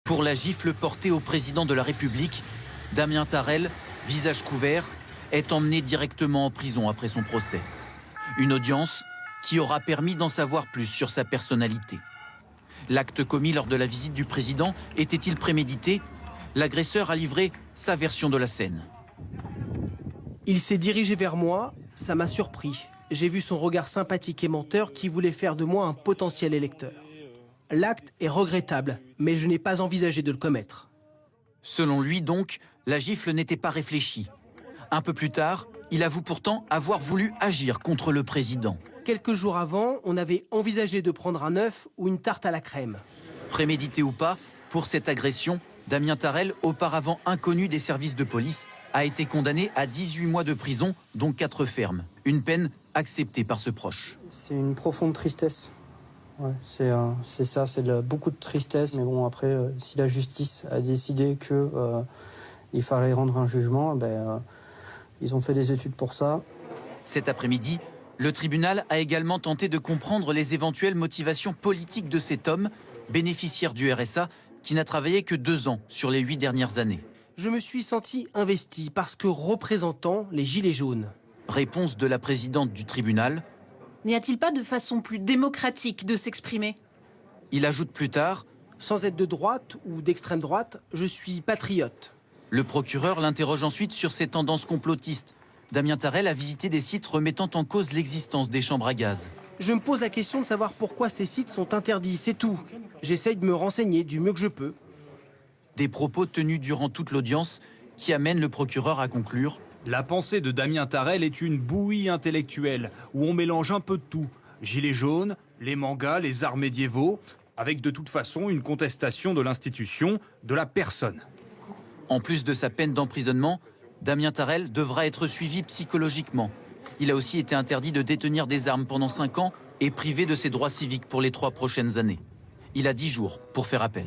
Pour la gifle portée au président de la République, Damien Tarel, visage couvert, est emmené directement en prison après son procès. Une audience qui aura permis d'en savoir plus sur sa personnalité. L'acte commis lors de la visite du président était-il prémédité? L'agresseur a livré sa version de la scène. Il s'est dirigé vers moi, ça m'a surpris. J'ai vu son regard sympathique et menteur qui voulait faire de moi un potentiel électeur. L'acte est regrettable, mais je n'ai pas envisagé de le commettre. Selon lui donc, la gifle n'était pas réfléchie. Un peu plus tard, il avoue pourtant avoir voulu agir contre le président. Quelques jours avant, on avait envisagé de prendre un œuf ou une tarte à la crème. Prémédité ou pas, pour cette agression, Damien Tarel, auparavant inconnu des services de police, a été condamné à 18 mois de prison, dont 4 fermes. Une peine acceptée par ce proche. C'est une profonde tristesse. Ouais, c'est ça, beaucoup de tristesse. Mais bon, après, si la justice a décidé qu'il fallait rendre un jugement, ils ont fait des études pour ça. Cet après-midi, le tribunal a également tenté de comprendre les éventuelles motivations politiques de cet homme, bénéficiaire du RSA, qui n'a travaillé que 2 ans sur les 8 dernières années. Je me suis senti investi parce que représentant les Gilets jaunes. Réponse de la présidente du tribunal. N'y a-t-il pas de façon plus démocratique de s'exprimer? Il ajoute plus tard. Sans être de droite ou d'extrême droite, je suis patriote. Le procureur l'interroge ensuite sur ses tendances complotistes. Damien Tarel a visité des sites remettant en cause l'existence des chambres à gaz. Je me pose la question de savoir pourquoi ces sites sont interdits, c'est tout. J'essaye de me renseigner du mieux que je peux. Des propos tenus durant toute l'audience qui amènent le procureur à conclure. La pensée de Damien Tarel est une bouillie intellectuelle où on mélange un peu de tout. Gilets jaunes, les mangas, les arts médiévaux, avec de toute façon une contestation de l'institution, de la personne. En plus de sa peine d'emprisonnement, Damien Tarel devra être suivi psychologiquement. Il a aussi été interdit de détenir des armes pendant 5 ans et privé de ses droits civiques pour les 3 prochaines années. Il a 10 jours pour faire appel.